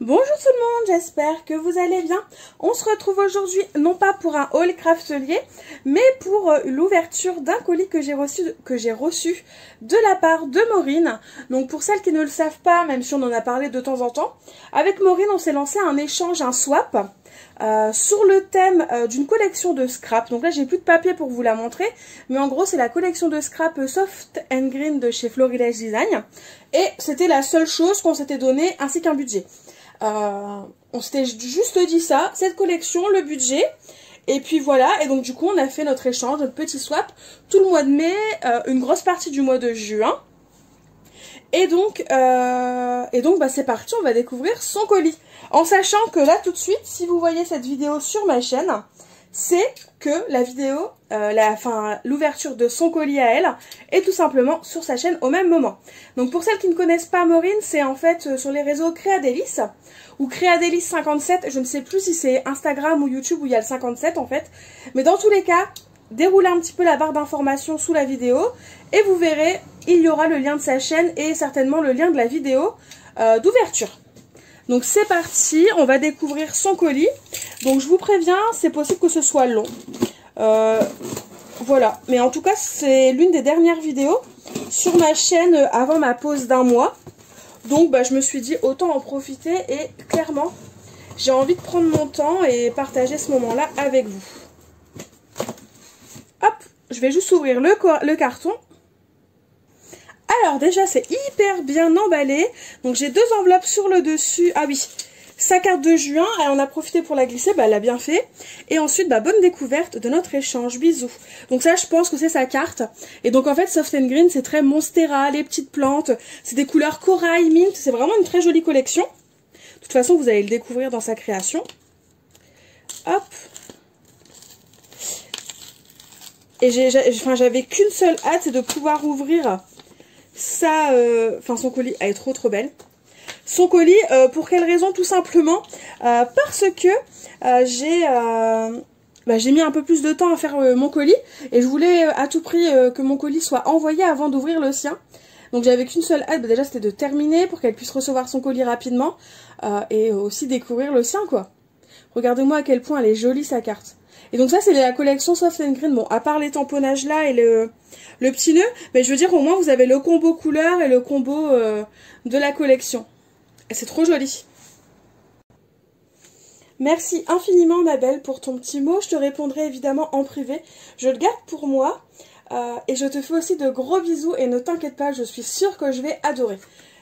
Bonjour tout le monde, j'espère que vous allez bien. On se retrouve aujourd'hui non pas pour un haul craftelier, mais pour l'ouverture d'un colis que j'ai reçu de la part de Maureen. Donc pour celles qui ne le savent pas, même si on en a parlé de temps en temps, avec Maureen on s'est lancé un échange, un swap, sur le thème d'une collection de scrap. Donc là j'ai plus de papier pour vous la montrer, mais en gros c'est la collection de scrap Soft & Green de chez Florilège Design. Et c'était la seule chose qu'on s'était donné, ainsi qu'un budget. On s'était juste dit ça, cette collection, le budget, et puis voilà. Et donc du coup on a fait notre échange, notre petit swap tout le mois de mai, une grosse partie du mois de juin. Et donc bah, c'est parti, on va découvrir son colis. En sachant que là tout de suite, si vous voyez cette vidéo sur ma chaîne, c'est que la vidéo, l'ouverture de son colis à elle est tout simplement sur sa chaîne au même moment. Donc pour celles qui ne connaissent pas Maureen, c'est en fait sur les réseaux Créadélis ou Créadélis 57, je ne sais plus si c'est Instagram ou YouTube où il y a le 57 en fait. Mais dans tous les cas, déroulez un petit peu la barre d'informations sous la vidéo et vous verrez, il y aura le lien de sa chaîne et certainement le lien de la vidéo d'ouverture. Donc c'est parti, on va découvrir son colis. Donc je vous préviens, c'est possible que ce soit long. Voilà, mais en tout cas c'est l'une des dernières vidéos sur ma chaîne avant ma pause d'un mois. Donc bah, je me suis dit autant en profiter et clairement j'ai envie de prendre mon temps et partager ce moment-là avec vous. Hop, je vais juste ouvrir le carton. Alors déjà c'est hyper bien emballé, donc j'ai deux enveloppes sur le dessus. Ah oui, sa carte de juin, elle en a profité pour la glisser, bah elle l'a bien fait. Et ensuite, bah bonne découverte de notre échange, bisous. Donc ça je pense que c'est sa carte. Et donc en fait Soft & Green c'est très Monstera, les petites plantes, c'est des couleurs corail, mint, c'est vraiment une très jolie collection. De toute façon vous allez le découvrir dans sa création. Hop. Et j'avais qu'une seule hâte, c'est de pouvoir ouvrir ça, son colis, elle est trop belle. Son colis, pour quelle raison? Tout simplement parce que j'ai mis un peu plus de temps à faire mon colis et je voulais à tout prix que mon colis soit envoyé avant d'ouvrir le sien. Donc j'avais qu'une seule hâte, déjà c'était de terminer pour qu'elle puisse recevoir son colis rapidement et aussi découvrir le sien quoi. Regardez-moi à quel point elle est jolie sa carte. Et donc ça c'est la collection Soft & Green, bon à part les tamponnages là et le petit nœud, mais je veux dire au moins vous avez le combo couleur et le combo de la collection. Et c'est trop joli. Merci infiniment ma belle pour ton petit mot, je te répondrai évidemment en privé, je le garde pour moi et je te fais aussi de gros bisous et ne t'inquiète pas, je suis sûre que je vais adorer.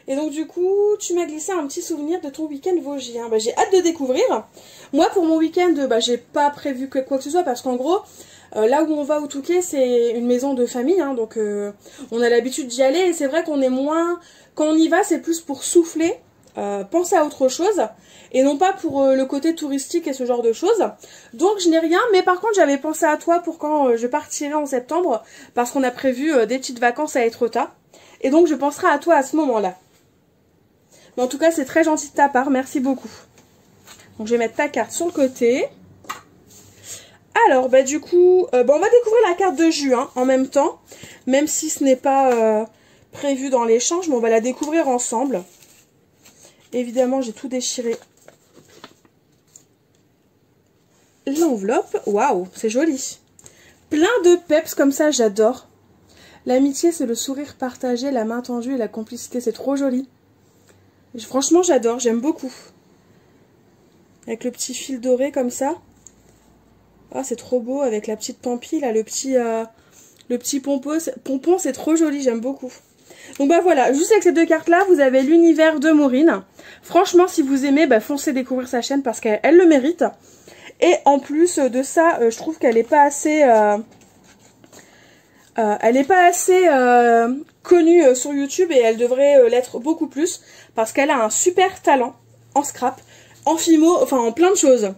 Et donc du coup, tu m'as glissé un petit souvenir de ton week-end vosgien. Bah, j'ai hâte de découvrir. Moi, pour mon week-end, bah, j'ai pas prévu quoi que ce soit parce qu'en gros, là où on va au Touquet, c'est une maison de famille. Hein, donc on a l'habitude d'y aller et c'est vrai qu'on est moins... Quand on y va, c'est plus pour souffler, penser à autre chose et non pas pour le côté touristique et ce genre de choses. Donc je n'ai rien, mais par contre j'avais pensé à toi pour quand je partirai en septembre parce qu'on a prévu des petites vacances à Etretat. Et donc je penserai à toi à ce moment-là. Mais en tout cas, c'est très gentil de ta part. Merci beaucoup. Donc, je vais mettre ta carte sur le côté. Alors, bah du coup, on va découvrir la carte de juin en même temps. Même si ce n'est pas prévu dans l'échange, mais on va la découvrir ensemble. Évidemment, j'ai tout déchiré. L'enveloppe, waouh, c'est joli. Plein de peps comme ça, j'adore. L'amitié, c'est le sourire partagé, la main tendue et la complicité. C'est trop joli. Franchement, j'adore, j'aime beaucoup. Avec le petit fil doré comme ça. Ah, c'est trop beau avec la petite pampille, là, le petit pompon, c'est trop joli, j'aime beaucoup. Donc bah voilà, juste avec ces deux cartes-là, vous avez l'univers de Maureen. Franchement, si vous aimez, bah, foncez découvrir sa chaîne parce qu'elle le mérite. Et en plus de ça, je trouve qu'elle n'est pas assez... connue sur YouTube et elle devrait l'être beaucoup plus parce qu'elle a un super talent en scrap, en fimo, enfin en plein de choses.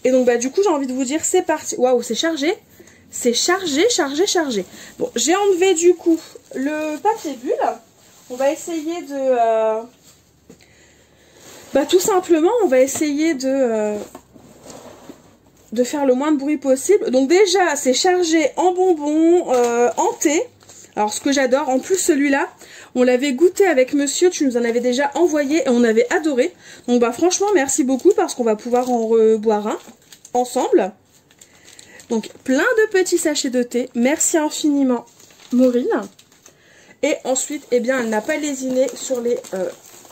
Et donc bah du coup j'ai envie de vous dire c'est parti. Waouh, c'est chargé. C'est chargé. Bon, j'ai enlevé du coup le papier bulle. On va essayer de... tout simplement on va essayer de faire le moins de bruit possible. Donc déjà c'est chargé en bonbons, en thé. Alors ce que j'adore, en plus celui-là, on l'avait goûté avec monsieur, tu nous en avais déjà envoyé et on avait adoré. Donc bah franchement merci beaucoup parce qu'on va pouvoir en reboire un ensemble. Donc plein de petits sachets de thé, merci infiniment Maureen. Et ensuite, eh bien elle n'a pas lésiné sur les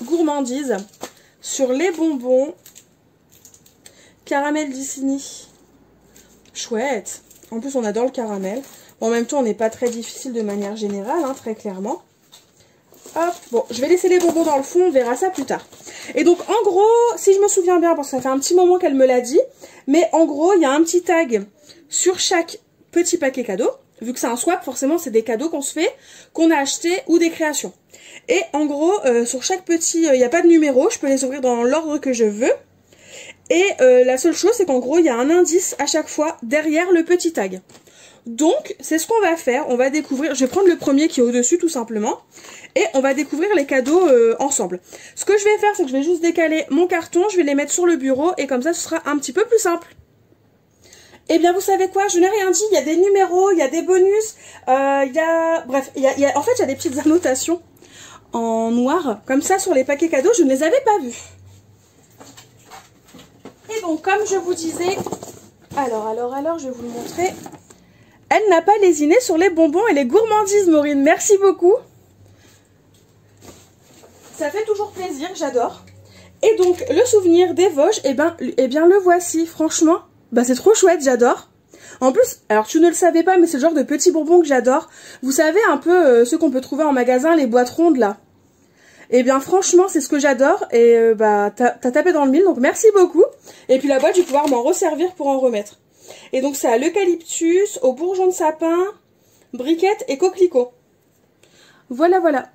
gourmandises, sur les bonbons, caramel Disney. Chouette. En plus on adore le caramel. En même temps, on n'est pas très difficile de manière générale, hein, très clairement. Hop, bon, je vais laisser les bonbons dans le fond, on verra ça plus tard. Et donc, en gros, si je me souviens bien, parce que ça fait un petit moment qu'elle me l'a dit, mais en gros, il y a un petit tag sur chaque petit paquet cadeau. Vu que c'est un swap, forcément, c'est des cadeaux qu'on se fait, qu'on a achetés ou des créations. Et en gros, sur chaque petit, il n'y a pas de numéro, je peux les ouvrir dans l'ordre que je veux. Et la seule chose, c'est qu'en gros, il y a un indice à chaque fois derrière le petit tag. Donc, c'est ce qu'on va faire, on va découvrir, je vais prendre le premier qui est au-dessus tout simplement, et on va découvrir les cadeaux ensemble. Ce que je vais faire, c'est que je vais juste décaler mon carton, je vais les mettre sur le bureau, et comme ça, ce sera un petit peu plus simple. Eh bien, vous savez quoi, je n'ai rien dit, il y a des numéros, il y a des bonus, bref, en fait, il y a des petites annotations en noir, comme ça, sur les paquets cadeaux, je ne les avais pas vus. Et donc, comme je vous disais, alors, je vais vous le montrer. Elle n'a pas lésiné sur les bonbons et les gourmandises, Maureen. Merci beaucoup. Ça fait toujours plaisir, j'adore. Et donc, le souvenir des Vosges, eh bien, le voici. Franchement, bah, c'est trop chouette, j'adore. En plus, alors tu ne le savais pas, mais c'est le genre de petits bonbons que j'adore. Vous savez un peu ceux qu'on peut trouver en magasin, les boîtes rondes, là. Eh bien, franchement, c'est ce que j'adore. Et bah, t'as tapé dans le mille, donc merci beaucoup. Et puis la boîte, je vais pouvoir m'en resservir pour en remettre. Et donc c'est à l'eucalyptus, au bourgeon de sapin, briquette et coquelicot. Voilà, voilà.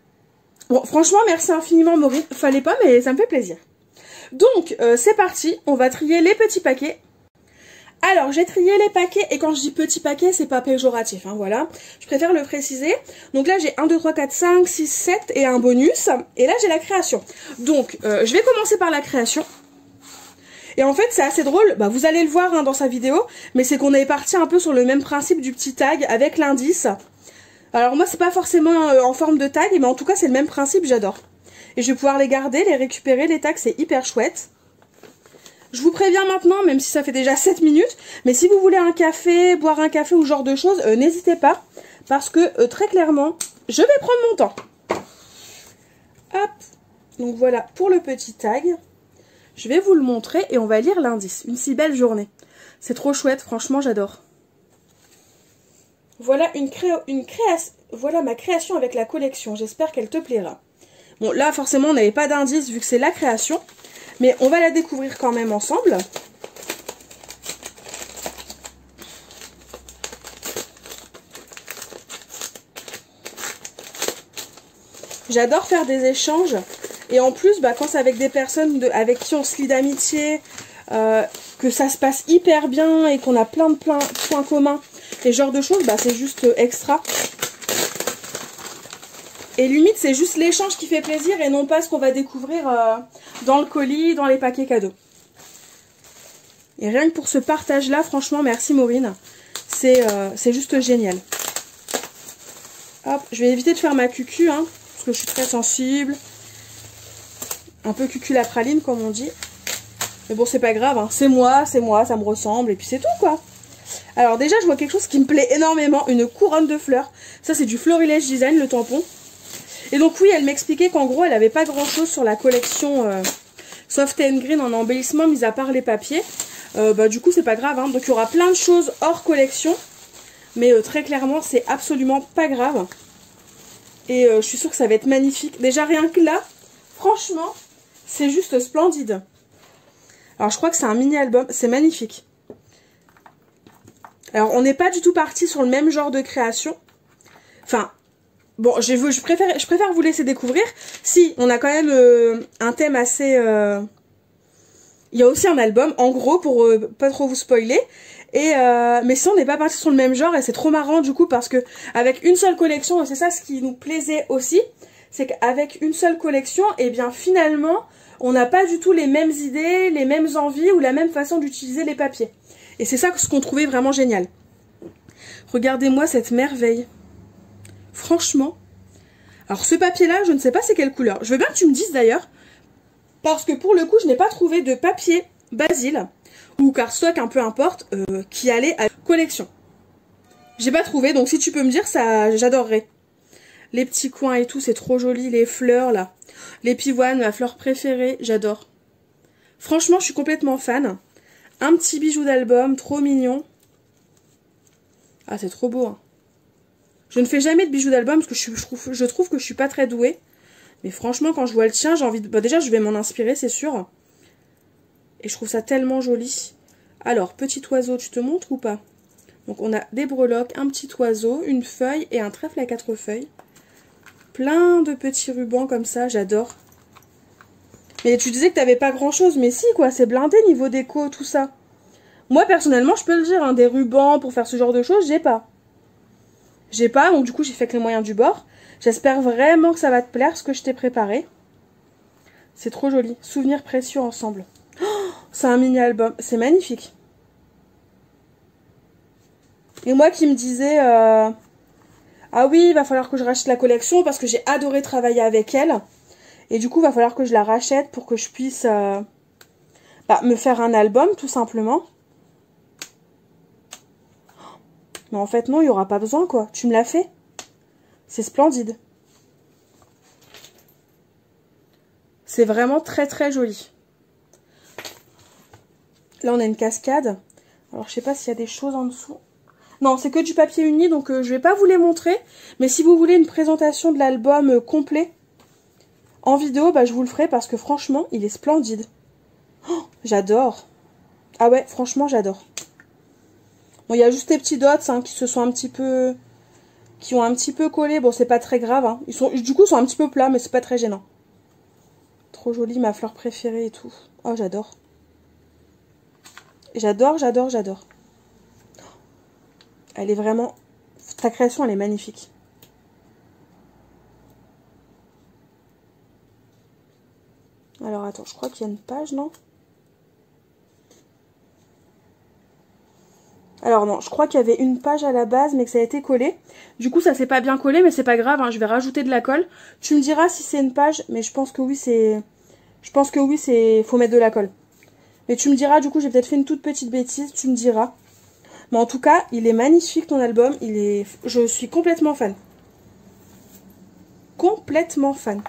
Bon, franchement, merci infiniment Maureen. Fallait pas, mais ça me fait plaisir. Donc, c'est parti. On va trier les petits paquets. Alors, j'ai trié les paquets. Et quand je dis petits paquets, c'est pas péjoratif. Hein, voilà. Je préfère le préciser. Donc là, j'ai 1, 2, 3, 4, 5, 6, 7 et un bonus. Et là, j'ai la création. Donc, je vais commencer par la création. Et en fait, c'est assez drôle, bah, vous allez le voir hein, dans sa vidéo, mais c'est qu'on est parti un peu sur le même principe du petit tag avec l'indice. Alors moi, c'est pas forcément en forme de tag, mais en tout cas, c'est le même principe, j'adore. Et je vais pouvoir les garder, les récupérer, les tags, c'est hyper chouette. Je vous préviens maintenant, même si ça fait déjà 7 minutes, mais si vous voulez un café, boire un café ou ce genre de choses, n'hésitez pas, parce que très clairement, je vais prendre mon temps. Hop, donc voilà pour le petit tag. Je vais vous le montrer et on va lire l'indice. Une si belle journée. C'est trop chouette, franchement, j'adore. Voilà voilà ma création avec la collection. J'espère qu'elle te plaira. Bon, là, forcément, on n'avait pas d'indice vu que c'est la création. Mais on va la découvrir quand même ensemble. J'adore faire des échanges. Et en plus, bah, quand c'est avec des personnes avec qui on se lie d'amitié, que ça se passe hyper bien et qu'on a plein de points communs, et ce genre de choses, bah, c'est juste extra. Et limite, c'est juste l'échange qui fait plaisir et non pas ce qu'on va découvrir dans le colis, dans les paquets cadeaux. Et rien que pour ce partage-là, franchement, merci Maureen. C'est juste génial. Hop, je vais éviter de faire ma cucu, hein, parce que je suis très sensible. Un peu cuculapraline comme on dit. Mais bon, c'est pas grave, hein. C'est moi, ça me ressemble et puis c'est tout quoi. Alors déjà, je vois quelque chose qui me plaît énormément, une couronne de fleurs. Ça, c'est du Florilège Design, le tampon. Et donc oui, elle m'expliquait qu'en gros, elle avait pas grand chose sur la collection Soft and Green en embellissement, mis à part les papiers. Bah du coup, c'est pas grave, hein. Donc il y aura plein de choses hors collection. Mais très clairement, c'est absolument pas grave. Et je suis sûre que ça va être magnifique. Déjà, rien que là, franchement... c'est juste splendide. Alors, je crois que c'est un mini-album. C'est magnifique. Alors, on n'est pas du tout parti sur le même genre de création. Enfin, bon, je préfère vous laisser découvrir. Si, on a quand même un thème assez... Il y a aussi un album, en gros, pour pas trop vous spoiler. Mais si on n'est pas parti sur le même genre, et c'est trop marrant du coup, parce que avec une seule collection, c'est ça ce qui nous plaisait aussi, c'est qu'avec une seule collection, et bien finalement, on n'a pas du tout les mêmes idées, les mêmes envies ou la même façon d'utiliser les papiers. Et c'est ça ce qu'on trouvait vraiment génial. Regardez-moi cette merveille. Franchement. Alors ce papier là, je ne sais pas c'est quelle couleur. Je veux bien que tu me dises d'ailleurs. Parce que pour le coup, je n'ai pas trouvé de papier Basile ou cardstock, un peu importe, qui allait à la collection. J'ai pas trouvé, donc si tu peux me dire, ça, j'adorerais. Les petits coins et tout, c'est trop joli. Les fleurs là. Les pivoines, ma fleur préférée, j'adore. Franchement, je suis complètement fan. Un petit bijou d'album, trop mignon. Ah, c'est trop beau, hein. Je ne fais jamais de bijoux d'album parce que je trouve que je suis pas très douée. Mais franchement, quand je vois le tien, j'ai envie de... Bah, déjà, je vais m'en inspirer, c'est sûr. Et je trouve ça tellement joli. Alors, petit oiseau, tu te montres ou pas? Donc, on a des breloques, un petit oiseau, une feuille et un trèfle à 4 feuilles. Plein de petits rubans comme ça, j'adore. Mais tu disais que t'avais pas grand-chose. Mais si, quoi, c'est blindé niveau déco, tout ça. Moi, personnellement, je peux le dire, hein, des rubans pour faire ce genre de choses, j'ai pas. J'ai pas, donc du coup, j'ai fait que les moyens du bord. J'espère vraiment que ça va te plaire, ce que je t'ai préparé. C'est trop joli. Souvenirs précieux ensemble. Oh, c'est un mini-album. C'est magnifique. Et moi qui me disais... Ah oui, il va falloir que je rachète la collection parce que j'ai adoré travailler avec elle. Et du coup, il va falloir que je la rachète pour que je puisse me faire un album, tout simplement. Mais en fait, non, il n'y aura pas besoin, quoi. Tu me l'as fait. C'est splendide. C'est vraiment très, très joli. Là, on a une cascade. Alors, je sais pas s'il y a des choses en dessous. Non, c'est que du papier uni, donc je vais pas vous les montrer. Mais si vous voulez une présentation de l'album complet en vidéo, bah, je vous le ferai parce que franchement, il est splendide. Oh, j'adore. Ah ouais, franchement, j'adore. Bon, il y a juste les petits dots hein, qui se sont un petit peu... qui ont un petit peu collé. Bon, c'est pas très grave. Hein. Du coup, ils sont un petit peu plats, mais c'est pas très gênant. Trop joli, ma fleur préférée et tout. Oh, j'adore. J'adore, j'adore, j'adore. Elle est vraiment... Ta création, elle est magnifique. Alors, attends, je crois qu'il y a une page, non? Alors non, je crois qu'il y avait une page à la base, mais que ça a été collé. Du coup, ça s'est pas bien collé, mais c'est pas grave, hein, je vais rajouter de la colle. Tu me diras si c'est une page, mais je pense que oui, c'est... Je pense que oui, c'est... Faut mettre de la colle. Mais tu me diras, du coup, j'ai peut-être fait une toute petite bêtise, tu me diras. Mais en tout cas, il est magnifique, ton album. Il est... Je suis complètement fan. Complètement fan.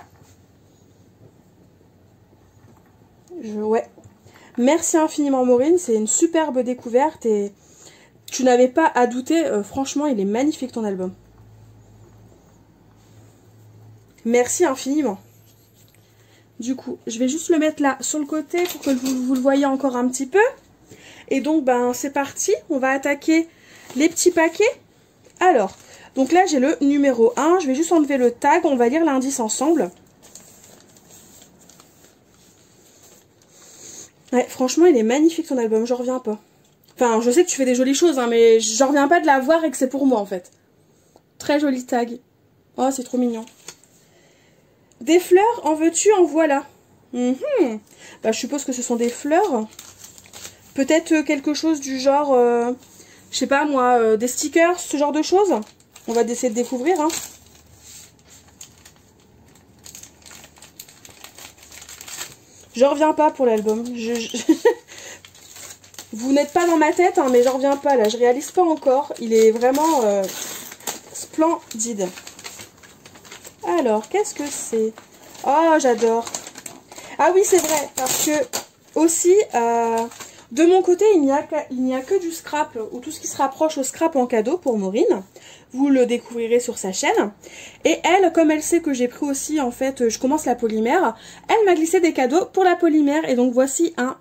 Ouais. Merci infiniment, Maureen. C'est une superbe découverte et... Tu n'avais pas à douter, franchement, il est magnifique ton album. Merci infiniment. Du coup, je vais juste le mettre là sur le côté pour que vous le voyez encore un petit peu. Et donc, ben, c'est parti. On va attaquer les petits paquets. Alors, donc là, j'ai le numéro 1. Je vais juste enlever le tag. On va lire l'indice ensemble. Ouais, franchement, il est magnifique ton album. J'en reviens pas. Enfin, je sais que tu fais des jolies choses, hein, mais j'en reviens pas de la voir et que c'est pour moi, en fait. Très joli tag. Oh, c'est trop mignon. Des fleurs, en veux-tu, en voilà. Bah, je suppose que ce sont des fleurs. Peut-être quelque chose du genre, je sais pas moi, des stickers, ce genre de choses. On va essayer de découvrir, hein. Je reviens pas pour l'album. Vous n'êtes pas dans ma tête, hein, mais j'en reviens pas là. Je réalise pas encore. Il est vraiment splendide. Alors, qu'est-ce que c'est? Oh, j'adore. Ah oui, c'est vrai, parce que aussi, de mon côté, il n'y a que du scrap, ou tout ce qui se rapproche au scrap en cadeau pour Maureen. Vous le découvrirez sur sa chaîne. Et elle, comme elle sait que j'ai pris aussi, en fait, je commence la polymère, elle m'a glissé des cadeaux pour la polymère. Et donc, voici un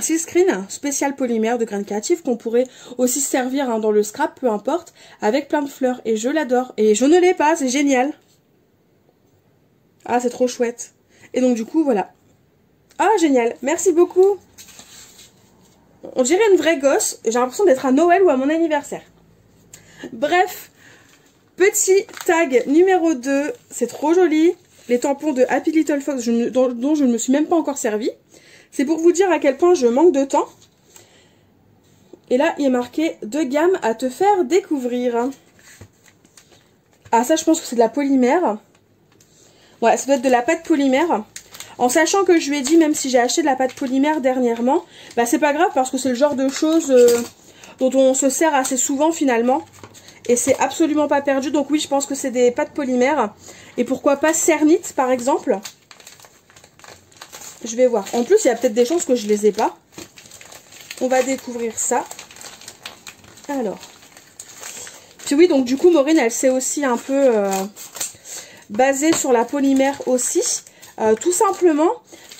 silkscreen spécial polymère de Graines Créatives qu'on pourrait aussi servir hein, dans le scrap, peu importe, avec plein de fleurs. Et je l'adore. Et je ne l'ai pas, c'est génial. Ah, c'est trop chouette. Et donc, du coup, voilà. Ah, génial. Merci beaucoup. On dirait une vraie gosse. J'ai l'impression d'être à Noël ou à mon anniversaire. Bref. Petit tag numéro 2. C'est trop joli. Les tampons de Happy Little Fox dont je ne me suis même pas encore servi. C'est pour vous dire à quel point je manque de temps. Et là, il est marqué « De gamme à te faire découvrir ». Ah ça je pense que c'est de la polymère. Ouais, ça doit être de la pâte polymère. En sachant que je lui ai dit, même si j'ai acheté de la pâte polymère dernièrement, bah c'est pas grave parce que c'est le genre de choses dont on se sert assez souvent finalement. Et c'est absolument pas perdu. Donc oui, je pense que c'est des pâtes polymères. Et pourquoi pas Cernit par exemple. Je vais voir. En plus, il y a peut-être des chances que je les ai pas. On va découvrir ça. Alors. Puis oui, donc du coup, Maureen, elle s'est aussi un peu basée sur la polymère aussi. Tout simplement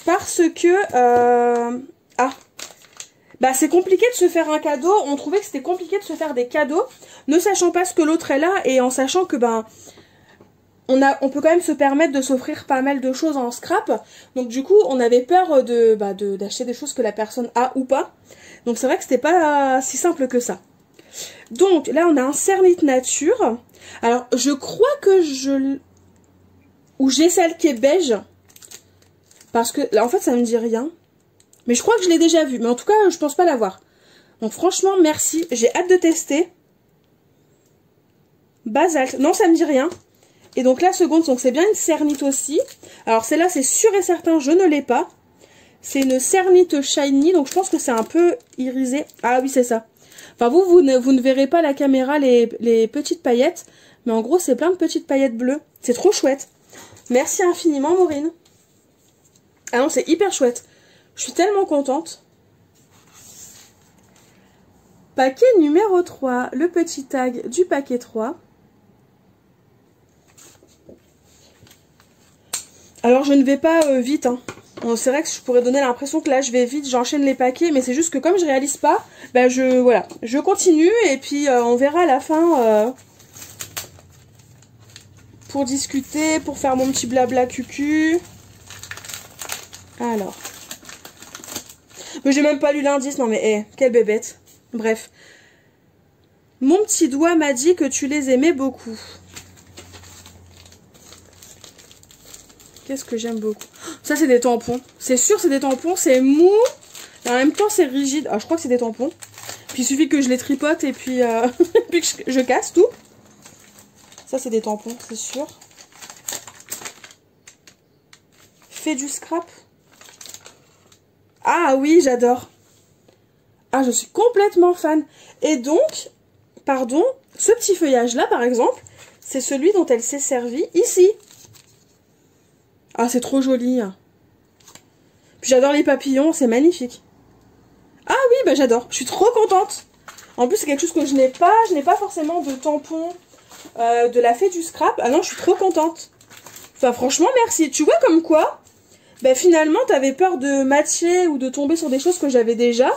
parce que... bah c'est compliqué de se faire un cadeau. On trouvait que c'était compliqué de se faire des cadeaux, ne sachant pas ce que l'autre est là et en sachant que ben on peut quand même se permettre de s'offrir pas mal de choses en scrap. Donc du coup on avait peur d'acheter des choses que la personne a ou pas. Donc c'est vrai que c'était pas si simple que ça. Donc là on a un Cernit nature. Alors je crois que j'ai celle qui est beige. Parce que là en fait ça me dit rien. Mais je crois que je l'ai déjà vu. Mais en tout cas, je pense pas l'avoir. Donc franchement, merci. J'ai hâte de tester. Basalte. Non, ça me dit rien. Et donc la seconde, donc c'est bien une Cernit aussi. Alors celle-là, c'est sûr et certain, je ne l'ai pas. C'est une Cernit Shiny. Donc je pense que c'est un peu irisé. Ah oui, c'est ça. Enfin, vous ne verrez pas à la caméra les petites paillettes. Mais en gros, c'est plein de petites paillettes bleues. C'est trop chouette. Merci infiniment, Maureen. Ah non, c'est hyper chouette. Je suis tellement contente. Paquet numéro 3, le petit tag du paquet 3. Alors je ne vais pas vite. Hein. Bon, c'est vrai que je pourrais donner l'impression que là je vais vite, j'enchaîne les paquets. Mais c'est juste que comme je réalise pas, bah je continue et puis on verra à la fin pour discuter, pour faire mon petit blabla cucu. Alors... Mais j'ai même pas lu l'indice, non mais quelle bébête. Bref. Mon petit doigt m'a dit que tu les aimais beaucoup. Qu'est-ce que j'aime beaucoup. Ça c'est des tampons. C'est sûr c'est des tampons, c'est mou. Et en même temps c'est rigide. Ah je crois que c'est des tampons. Puis il suffit que je les tripote et puis, puis que je casse tout. Ça c'est des tampons, c'est sûr. Fait du scrap. Ah oui, j'adore. Ah, je suis complètement fan. Et donc, pardon, ce petit feuillage-là, par exemple, c'est celui dont elle s'est servie ici. Ah, c'est trop joli. Puis j'adore les papillons, c'est magnifique. Ah oui, bah j'adore. Je suis trop contente. En plus, c'est quelque chose que je n'ai pas. Je n'ai pas forcément de tampon de la Fée du Scrap. Ah non, je suis trop contente. Enfin, franchement, merci. Tu vois comme quoi... Ben finalement, t'avais peur de matcher ou de tomber sur des choses que j'avais déjà.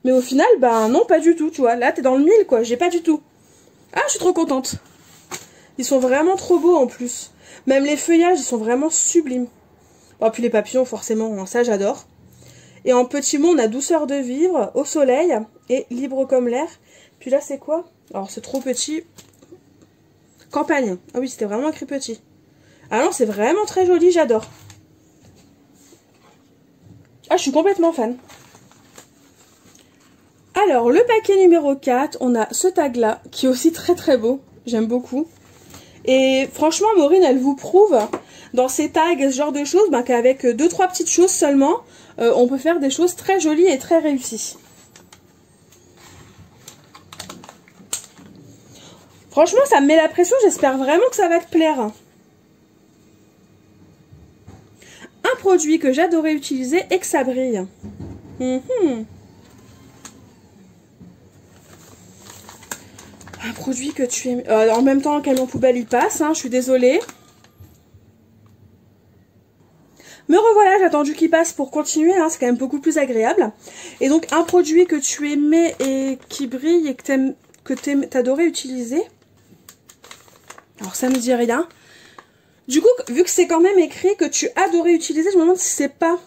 Mais au final, ben non, pas du tout, tu vois. Là, t'es dans le mille, quoi. J'ai pas du tout. Ah, je suis trop contente. Ils sont vraiment trop beaux, en plus. Même les feuillages, ils sont vraiment sublimes. Oh, puis les papillons, forcément, ça, j'adore. Et en petit mot, on a douceur de vivre, au soleil et libre comme l'air. Puis là, c'est quoi? Alors, c'est trop petit. Campagne. Ah oui, c'était vraiment écrit petit. Ah non, c'est vraiment très joli, j'adore. Ah, je suis complètement fan. Alors, le paquet numéro 4, on a ce tag-là, qui est aussi très très beau. J'aime beaucoup. Et franchement, Maureen, elle vous prouve, dans ces tags, ce genre de choses, ben, qu'avec 2-3 petites choses seulement, on peut faire des choses très jolies et très réussies. Franchement, ça me met la pression, j'espère vraiment que ça va te plaire. Un produit que j'adorais utiliser et que ça brille. Un produit que tu aimes... en même temps, le camion poubelle il passe, hein, je suis désolée. Me revoilà, j'ai attendu qu'il passe pour continuer, hein, c'est quand même beaucoup plus agréable. Et donc, un produit que tu aimais et qui brille et que t'adorais utiliser. Alors, ça me dit rien. Du coup, vu que c'est quand même écrit que tu adorais utiliser, je me demande si c'est pas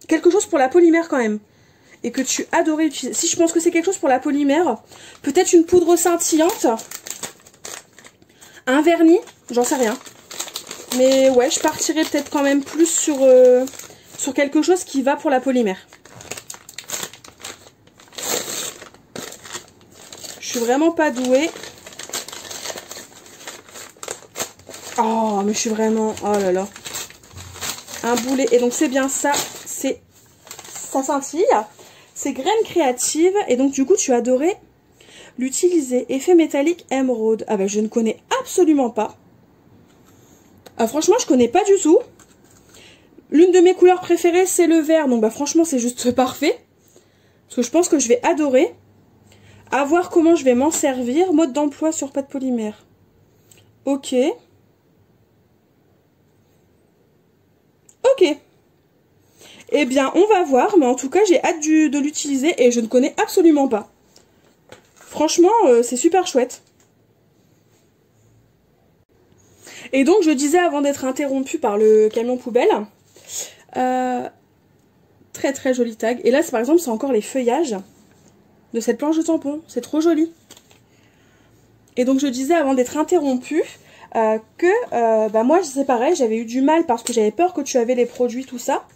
quelque chose pour la polymère quand même. Et que tu adorais utiliser. Si je pense que c'est quelque chose pour la polymère, peut-être une poudre scintillante, un vernis, j'en sais rien. Mais ouais, je partirais peut-être quand même plus sur quelque chose qui va pour la polymère. Je suis vraiment pas douée. Oh, mais je suis vraiment... Oh là là. Un boulet. Et donc, c'est bien ça. Ça scintille. C'est graines créatives. Et donc, du coup, tu as adoré l'utiliser. Effet métallique émeraude. Ah bah, je ne connais absolument pas. Ah, franchement, je connais pas du tout. L'une de mes couleurs préférées, c'est le vert. Donc, bah, franchement, c'est juste parfait. Parce que je pense que je vais adorer. À voir comment je vais m'en servir. Mode d'emploi sur pâte polymère. Ok. Ok. Eh bien, on va voir. Mais en tout cas, j'ai hâte de l'utiliser. Et je ne connais absolument pas. Franchement, c'est super chouette. Et donc, je disais avant d'être interrompue par le camion poubelle... très très joli tag. Et là, par exemple, c'est encore les feuillages de cette planche de tampon. C'est trop joli. Et donc, je disais avant d'être interrompue que moi, c'est pareil, j'avais eu du mal parce que j'avais peur que tu avais les produits, tout ça.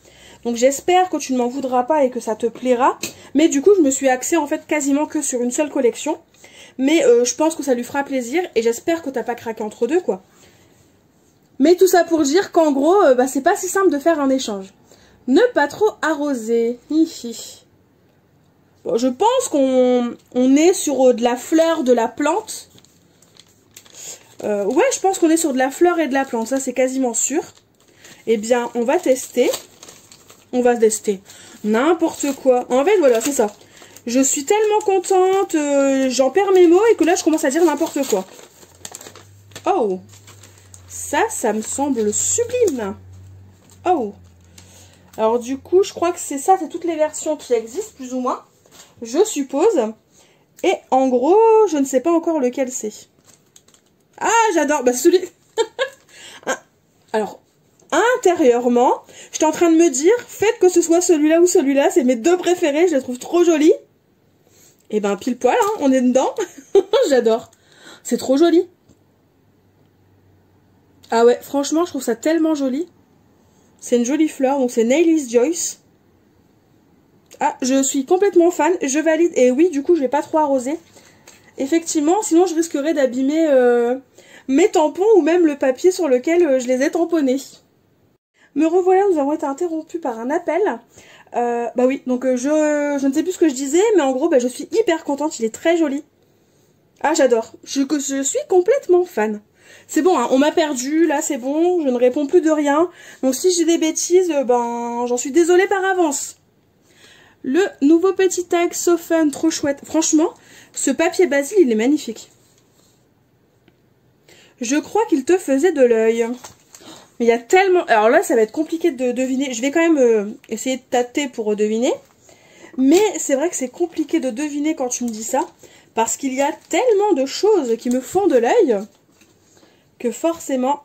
Donc, j'espère que tu ne m'en voudras pas et que ça te plaira. Mais du coup, je me suis axée en fait quasiment que sur une seule collection. Mais je pense que ça lui fera plaisir et j'espère que t'as pas craqué entre deux, quoi. Mais tout ça pour dire qu'en gros, c'est pas si simple de faire un échange. Ne pas trop arroser. Hihi. Bon, je pense qu'on est sur de la fleur, de la plante. Ouais, je pense qu'on est sur de la fleur et de la plante. Ça, c'est quasiment sûr. Eh bien, on va tester. On va tester n'importe quoi. En fait, voilà, c'est ça. Je suis tellement contente, j'en perds mes mots et que là, je commence à dire n'importe quoi. Oh! Ça me semble sublime. Oh. Alors du coup, je crois que c'est ça, c'est toutes les versions qui existent, plus ou moins. Je suppose. Et en gros, je ne sais pas encore lequel c'est. Ah, j'adore. Bah, celui... Alors, intérieurement, j'étais en train de me dire, faites que ce soit celui-là ou celui-là, c'est mes deux préférés, je les trouve trop jolis. Et ben, pile poil, hein, on est dedans. J'adore. C'est trop joli. Ah ouais, franchement, je trouve ça tellement joli. C'est une jolie fleur, donc c'est Nailey's Joyce. Ah, je suis complètement fan, je valide. Et oui, du coup, je vais pas trop arroser. Effectivement, sinon je risquerais d'abîmer mes tampons ou même le papier sur lequel je les ai tamponnés. Me revoilà, nous avons été interrompus par un appel. Bah oui, donc je ne sais plus ce que je disais, mais en gros, je suis hyper contente, il est très joli. Ah, j'adore. Je suis complètement fan. C'est bon, hein, on m'a perdu, là c'est bon, je ne réponds plus de rien. Donc si j'ai des bêtises, j'en suis désolée par avance. Le nouveau petit tag So Fun, trop chouette. Franchement, ce papier basil, il est magnifique. Je crois qu'il te faisait de l'œil. Mais il y a tellement... Alors là, ça va être compliqué de deviner. Je vais quand même essayer de tâter pour deviner. Mais c'est vrai que c'est compliqué de deviner quand tu me dis ça. Parce qu'il y a tellement de choses qui me font de l'œil que forcément,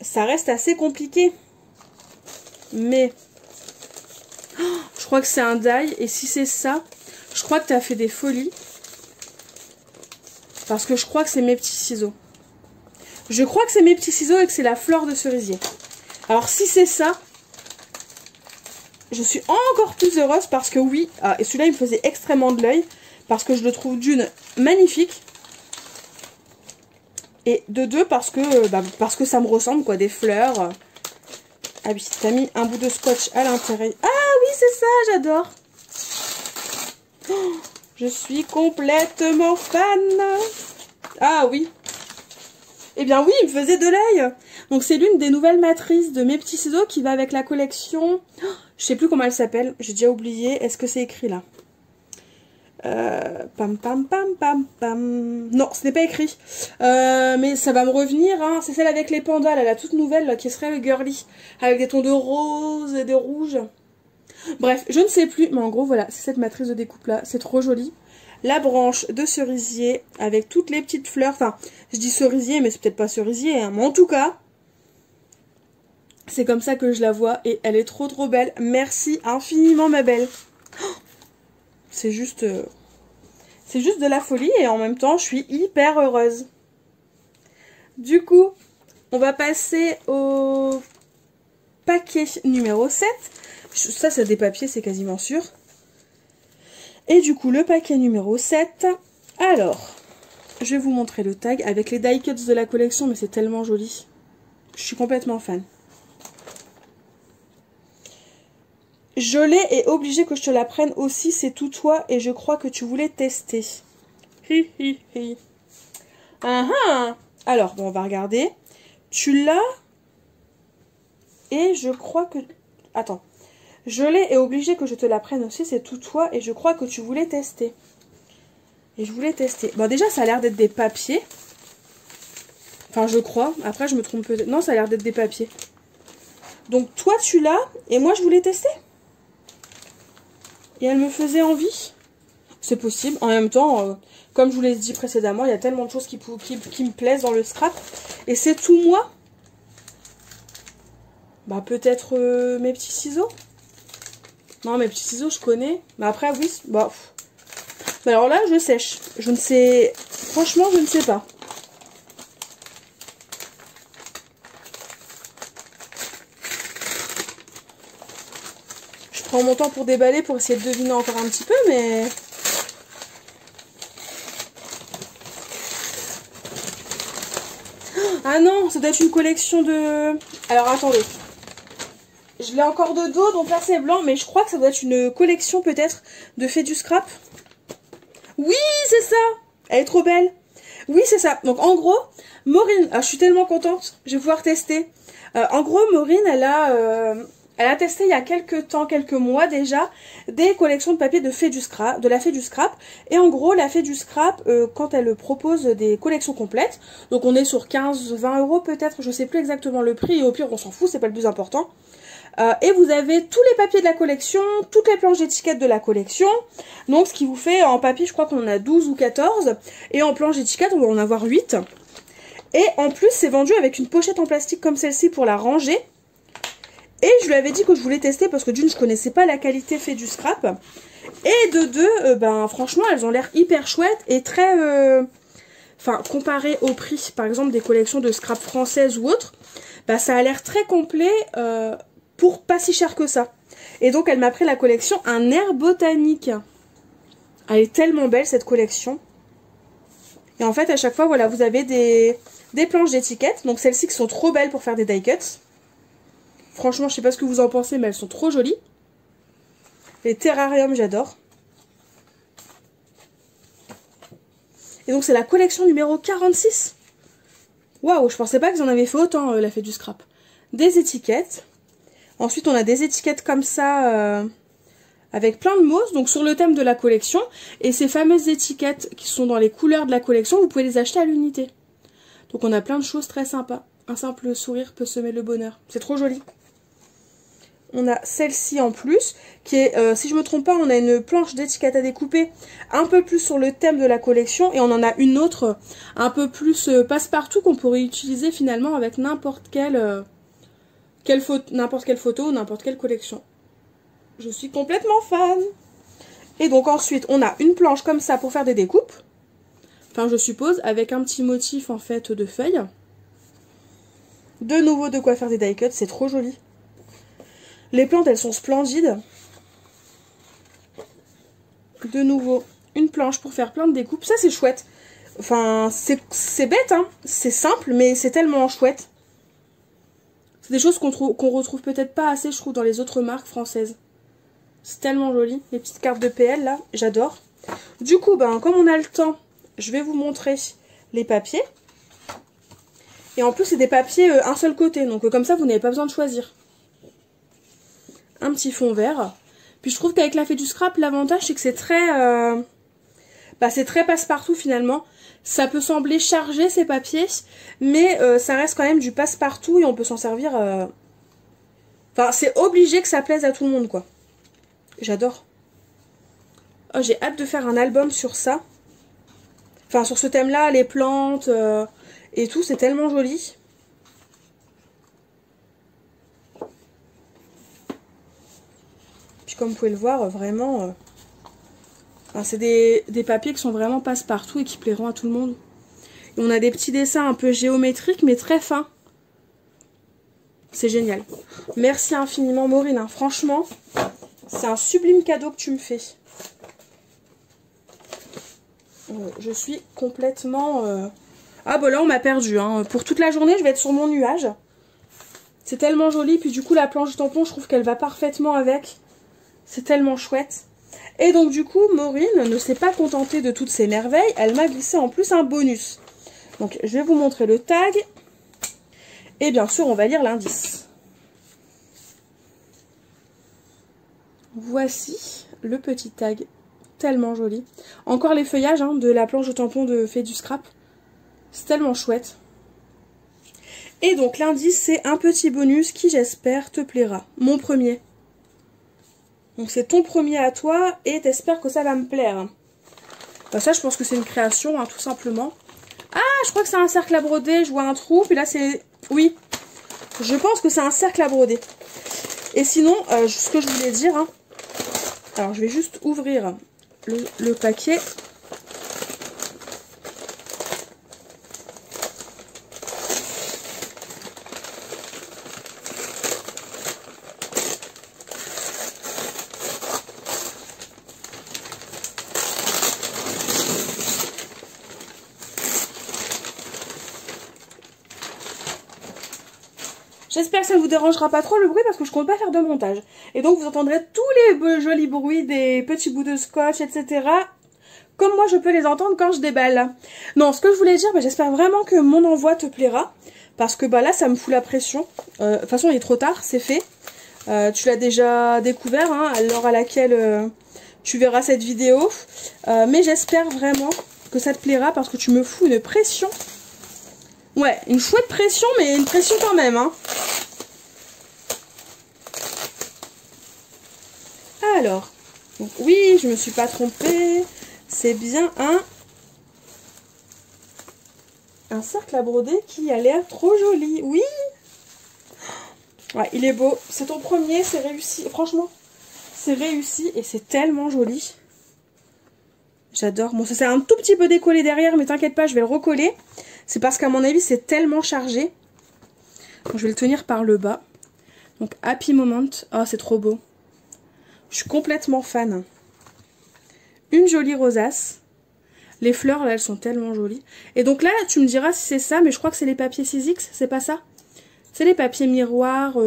ça reste assez compliqué. Mais, je crois que c'est un die. Et si c'est ça, je crois que tu as fait des folies. Parce que je crois que c'est mes petits ciseaux. Je crois que c'est mes petits ciseaux et que c'est la fleur de cerisier. Alors si c'est ça, je suis encore plus heureuse parce que oui, et celui-là il me faisait extrêmement de l'œil. Parce que je le trouve d'une magnifique. Et de deux parce que ça me ressemble quoi, des fleurs. Ah oui, t'as mis un bout de scotch à l'intérieur. Ah oui, c'est ça, j'adore. Oh, je suis complètement fan. Ah oui. Eh bien oui, il me faisait de l'œil. Donc c'est l'une des nouvelles matrices de mes petits ciseaux qui va avec la collection. Oh, je sais plus comment elle s'appelle, j'ai déjà oublié. Est-ce que c'est écrit là? Pam pam pam pam pam. Non, ce n'est pas écrit. Mais ça va me revenir. Hein. C'est celle avec les pandas, là, la toute nouvelle, là, qui serait girly. Avec des tons de rose et de rouge. Bref, je ne sais plus. Mais en gros, voilà, c'est cette matrice de découpe là. C'est trop joli. La branche de cerisier avec toutes les petites fleurs. Enfin, je dis cerisier, mais c'est peut-être pas cerisier. Hein. Mais en tout cas, c'est comme ça que je la vois. Et elle est trop trop belle. Merci infiniment, ma belle. Oh, c'est juste de la folie et en même temps, je suis hyper heureuse. Du coup, on va passer au paquet numéro 7. Ça, c'est des papiers, c'est quasiment sûr. Et du coup, le paquet numéro 7. Alors, je vais vous montrer le tag avec les die cuts de la collection, mais c'est tellement joli. Je suis complètement fan. Je l'ai et obligé que je te la prenne aussi, c'est tout toi et je crois que tu voulais tester. Hi hi hi. Alors, bon, on va regarder. Tu l'as et je crois que... Attends. Je l'ai et obligé que je te la prenne aussi, c'est tout toi et je crois que tu voulais tester. Et je voulais tester. Bon, déjà, ça a l'air d'être des papiers. Enfin, je crois. Après, je me trompe peut-être. Non, ça a l'air d'être des papiers. Donc, toi, tu l'as et moi, je voulais tester. Et elle me faisait envie. C'est possible. En même temps, comme je vous l'ai dit précédemment, il y a tellement de choses qui me plaisent dans le scrap. Et c'est tout moi. Bah, peut-être mes petits ciseaux. Non, mes petits ciseaux, je connais. Mais après, oui, bah... Mais alors là, je sèche. Je ne sais... Franchement, je ne sais pas. Je prends mon temps pour déballer, pour essayer de deviner encore un petit peu, mais... Ah non, ça doit être une collection de... Alors, attendez. Je l'ai encore de dos, donc là, c'est blanc, mais je crois que ça doit être une collection, peut-être, de fait du scrap. Oui, c'est ça. Elle est trop belle. Oui, c'est ça. Donc, en gros, Maureen, je suis tellement contente. Je vais pouvoir tester. En gros, Maureen, elle a testé il y a quelques mois déjà, des collections de papier de la Fée du Scrap. Et en gros, la Fée du Scrap, quand elle propose des collections complètes, donc on est sur 15-20 € peut-être, je sais plus exactement le prix, et au pire, on s'en fout, c'est pas le plus important. Et vous avez tous les papiers de la collection, toutes les planches d'étiquette de la collection. Donc ce qui vous fait en papier, je crois qu'on en a 12 ou 14. Et en planche d'étiquette, on va en avoir 8. Et en plus, c'est vendu avec une pochette en plastique comme celle-ci pour la ranger. Et je lui avais dit que je voulais tester parce que d'une, je connaissais pas la qualité fait du scrap. Et de deux, ben franchement, elles ont l'air hyper chouettes et très... Enfin, comparé au prix, par exemple, des collections de scrap françaises ou autres, bah, ça a l'air très complet... pour pas si cher que ça. Et donc elle m'a pris la collection Un air botanique. Elle est tellement belle cette collection. Et en fait à chaque fois voilà vous avez des planches d'étiquette. Donc celles-ci qui sont trop belles pour faire des die cuts. Franchement je sais pas ce que vous en pensez mais elles sont trop jolies. Les terrariums j'adore. Et donc c'est la collection numéro 46. Waouh, je pensais pas qu'ils en avaient fait autant la Fée du Scrap. Des étiquettes. Ensuite, on a des étiquettes comme ça, avec plein de mots, donc sur le thème de la collection. Et ces fameuses étiquettes qui sont dans les couleurs de la collection, vous pouvez les acheter à l'unité. Donc on a plein de choses très sympas. Un simple sourire peut semer le bonheur. C'est trop joli. On a celle-ci en plus, qui est, si je me trompe pas, on a une planche d'étiquette à découper, un peu plus sur le thème de la collection. Et on en a une autre, un peu plus passe-partout, qu'on pourrait utiliser finalement avec n'importe quelle... n'importe quelle photo, n'importe quelle collection. Je suis complètement fan. Et donc ensuite, on a une planche comme ça pour faire des découpes. Enfin, je suppose, avec un petit motif en fait de feuilles. De nouveau, de quoi faire des die cuts, c'est trop joli. Les plantes, elles sont splendides. De nouveau, une planche pour faire plein de découpes. Ça, c'est chouette. Enfin, c'est bête, hein. C'est simple, mais c'est tellement chouette. C'est des choses qu'on retrouve peut-être pas assez, je trouve, dans les autres marques françaises. C'est tellement joli. Les petites cartes de PL, là, j'adore. Du coup, ben, comme on a le temps, je vais vous montrer les papiers. Et en plus, c'est des papiers un seul côté. Donc, comme ça, vous n'avez pas besoin de choisir. Un petit fond vert. Puis, je trouve qu'avec la Fée du Scrap, l'avantage, c'est que c'est très... c'est très passe-partout, finalement. Ça peut sembler chargé ces papiers, mais ça reste quand même du passe-partout et on peut s'en servir... Enfin, c'est obligé que ça plaise à tout le monde, quoi. J'adore. Oh, j'ai hâte de faire un album sur ça. Enfin, sur ce thème-là, les plantes et tout, c'est tellement joli. Puis comme vous pouvez le voir, vraiment... Enfin, c'est des papiers qui sont vraiment passe-partout et qui plairont à tout le monde. Et on a des petits dessins un peu géométriques, mais très fins. C'est génial. Merci infiniment, Maureen. Hein. Franchement, c'est un sublime cadeau que tu me fais. Je suis complètement... Ah bah là on m'a perdu, hein. Pour toute la journée je vais être sur mon nuage. C'est tellement joli, puis du coup la planche de tampon je trouve qu'elle va parfaitement avec. C'est tellement chouette. Et donc du coup Maureen ne s'est pas contentée de toutes ces merveilles, elle m'a glissé en plus un bonus. Donc je vais vous montrer le tag. Et bien sûr on va lire l'indice. Voici le petit tag, tellement joli. Encore les feuillages hein, de la planche de tampon de Fait du Scrap. C'est tellement chouette. Et donc l'indice c'est un petit bonus qui j'espère te plaira. Mon premier. Donc c'est ton premier à toi et t'espères que ça va me plaire. Bah ça je pense que c'est une création hein, tout simplement. Ah je crois que c'est un cercle à broder, je vois un trou. Puis là c'est... Oui, je pense que c'est un cercle à broder. Et sinon, ce que je voulais dire... Hein, alors je vais juste ouvrir le paquet. J'espère que ça ne vous dérangera pas trop le bruit parce que je compte pas faire de montage. Et donc vous entendrez tous les jolis bruits des petits bouts de scotch, etc. Comme moi je peux les entendre quand je déballe. Non, ce que je voulais dire, j'espère vraiment que mon envoi te plaira. Parce que là ça me fout la pression. De toute façon il est trop tard, c'est fait. Tu l'as déjà découvert hein, à l'heure à laquelle tu verras cette vidéo. Mais j'espère vraiment que ça te plaira parce que tu me fous une pression. Ouais, une chouette pression, mais une pression quand même, hein. Alors, donc oui, je me suis pas trompée. C'est bien un cercle à broder qui a l'air trop joli. Oui. Ouais, il est beau. C'est ton premier, c'est réussi. Franchement, c'est réussi et c'est tellement joli. J'adore. Bon, ça c'est un tout petit peu décollé derrière, mais t'inquiète pas, je vais le recoller. C'est parce qu'à mon avis, c'est tellement chargé. Donc, je vais le tenir par le bas. Donc, Happy Moment. Oh, c'est trop beau. Je suis complètement fan. Une jolie rosace. Les fleurs, là, elles sont tellement jolies. Et donc là, tu me diras si c'est ça, mais je crois que c'est les papiers 6X, c'est pas ça? C'est les papiers miroirs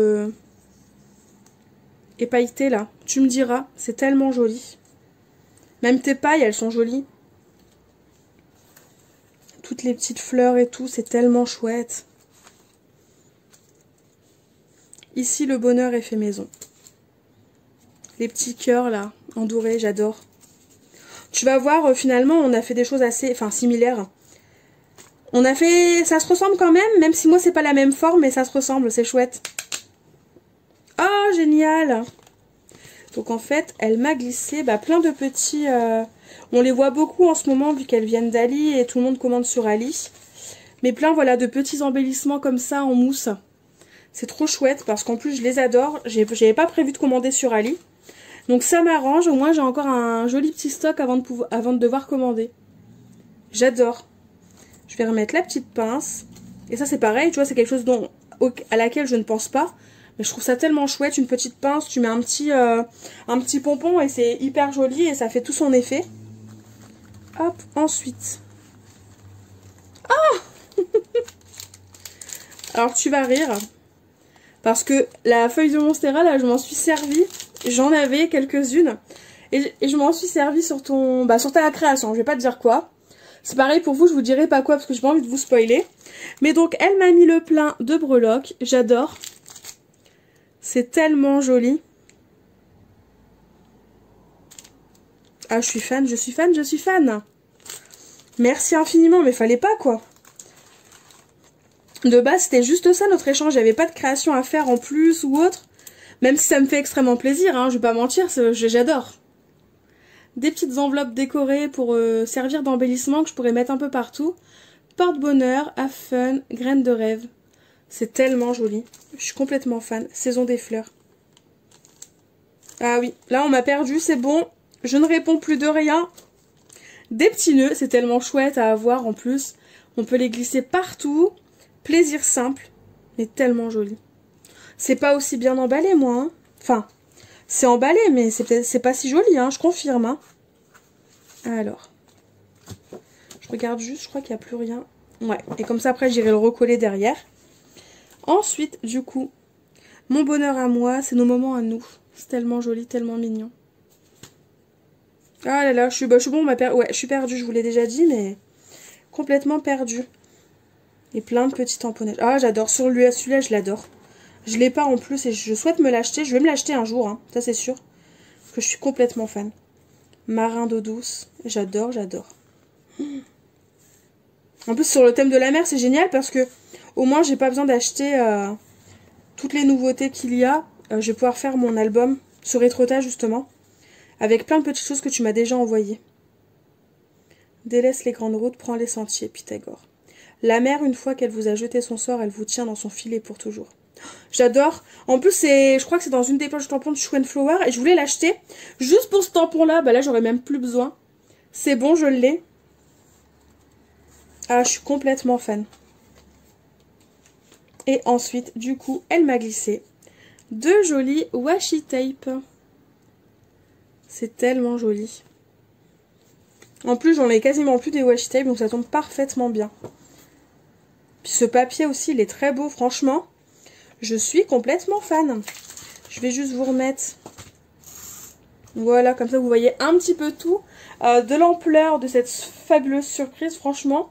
épailletés, là. Tu me diras, c'est tellement joli. Même tes pailles, elles sont jolies. Toutes les petites fleurs et tout, c'est tellement chouette. Ici, le bonheur est fait maison. Les petits cœurs, là, en doré, j'adore. Tu vas voir, finalement, on a fait des choses assez... Enfin, similaires. On a fait... Ça se ressemble quand même si moi, c'est pas la même forme, mais ça se ressemble, c'est chouette. Oh, génial! Donc, en fait, elle m'a glissé plein de petits... On les voit beaucoup en ce moment vu qu'elles viennent d'Ali et tout le monde commande sur Ali. Mais plein voilà de petits embellissements comme ça en mousse. C'est trop chouette parce qu'en plus je les adore. J'avais pas prévu de commander sur Ali. Donc ça m'arrange, au moins j'ai encore un joli petit stock avant de devoir commander. J'adore. Je vais remettre la petite pince. Et ça c'est pareil, tu vois, c'est quelque chose à laquelle je ne pense pas. Mais je trouve ça tellement chouette, une petite pince, tu mets un petit pompon et c'est hyper joli et ça fait tout son effet. Hop, ensuite. Ah alors tu vas rire. Parce que la feuille de Monstera, là, je m'en suis servie. J'en avais quelques-unes. Et je m'en suis servie sur sur ta création. Je vais pas te dire quoi. C'est pareil pour vous, je vous dirai pas quoi parce que j'ai pas envie de vous spoiler. Mais donc, elle m'a mis le plein de breloques. J'adore. C'est tellement joli. Ah, je suis fan, je suis fan, je suis fan. Merci infiniment, mais fallait pas, quoi. De base, c'était juste ça, notre échange. Il n'y avait pas de création à faire en plus ou autre. Même si ça me fait extrêmement plaisir, hein, je vais pas mentir, j'adore. Des petites enveloppes décorées pour servir d'embellissement que je pourrais mettre un peu partout. Porte-bonheur, have fun, graines de rêve. C'est tellement joli. Je suis complètement fan. Saison des fleurs. Ah oui, là on m'a perdu, c'est bon. Je ne réponds plus de rien. Des petits nœuds, c'est tellement chouette à avoir en plus. On peut les glisser partout. Plaisir simple, mais tellement joli. C'est pas aussi bien emballé, moi. Hein. Enfin, c'est emballé, mais c'est pas si joli, hein, je confirme. Hein. Alors. Je regarde juste, je crois qu'il n'y a plus rien. Ouais, et comme ça après j'irai le recoller derrière. Ensuite, du coup, mon bonheur à moi, c'est nos moments à nous. C'est tellement joli, tellement mignon. Ah là là, je suis bon, ouais, je suis perdue, je vous l'ai déjà dit, mais complètement perdue. Et plein de petits tamponnages. Ah, j'adore, celui-là, je l'adore. Je l'ai pas en plus et je souhaite me l'acheter. Je vais me l'acheter un jour, hein, ça c'est sûr. Parce que je suis complètement fan. Marin d'eau douce, j'adore, j'adore. En plus, sur le thème de la mer, c'est génial parce que au moins, j'ai pas besoin d'acheter toutes les nouveautés qu'il y a. Je vais pouvoir faire mon album sur Rétrota, justement, avec plein de petites choses que tu m'as déjà envoyées. Délaisse les grandes routes, prends les sentiers, Pythagore. La mer, une fois qu'elle vous a jeté son sort, elle vous tient dans son filet pour toujours. J'adore. En plus, je crois que c'est dans une des poches de tampons de Show & Flower et je voulais l'acheter juste pour ce tampon-là. Bah là, j'aurais même plus besoin. C'est bon, je l'ai. Ah, je suis complètement fan. Et ensuite, du coup, elle m'a glissé deux jolis washi tape. C'est tellement joli. En plus, j'en ai quasiment plus des washi tape, donc ça tombe parfaitement bien. Puis ce papier aussi, il est très beau, franchement. Je suis complètement fan. Je vais juste vous remettre. Voilà, comme ça vous voyez un petit peu tout de l'ampleur de cette fabuleuse surprise, franchement.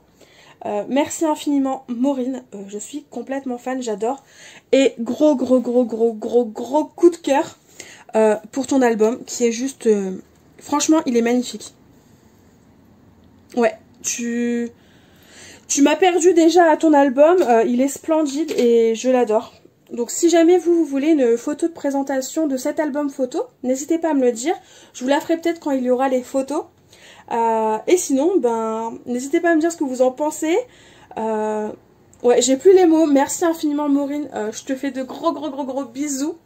Merci infiniment Maureen, je suis complètement fan, j'adore. Et gros coup de cœur pour ton album qui est juste... franchement, il est magnifique. Ouais, tu m'as perdu déjà à ton album, il est splendide et je l'adore. Donc si jamais vous voulez une photo de présentation de cet album photo, n'hésitez pas à me le dire. Je vous la ferai peut-être quand il y aura les photos. Et sinon, ben, n'hésitez pas à me dire ce que vous en pensez. Ouais, j'ai plus les mots. Merci infiniment Maureen. Je te fais de gros bisous.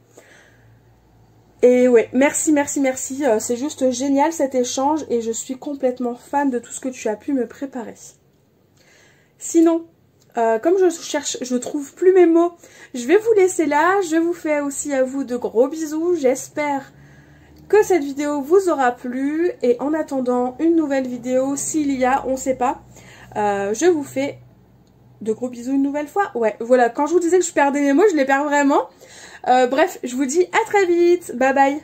Et ouais, merci. C'est juste génial cet échange et je suis complètement fan de tout ce que tu as pu me préparer. Sinon, comme je trouve plus mes mots, je vais vous laisser là. Je vous fais aussi à vous de gros bisous. J'espère que cette vidéo vous aura plu. Et en attendant une nouvelle vidéo, s'il y a, on ne sait pas, je vous fais de gros bisous une nouvelle fois. Ouais, voilà, quand je vous disais que je perdais mes mots, je les perds vraiment. Bref, je vous dis à très vite. Bye bye.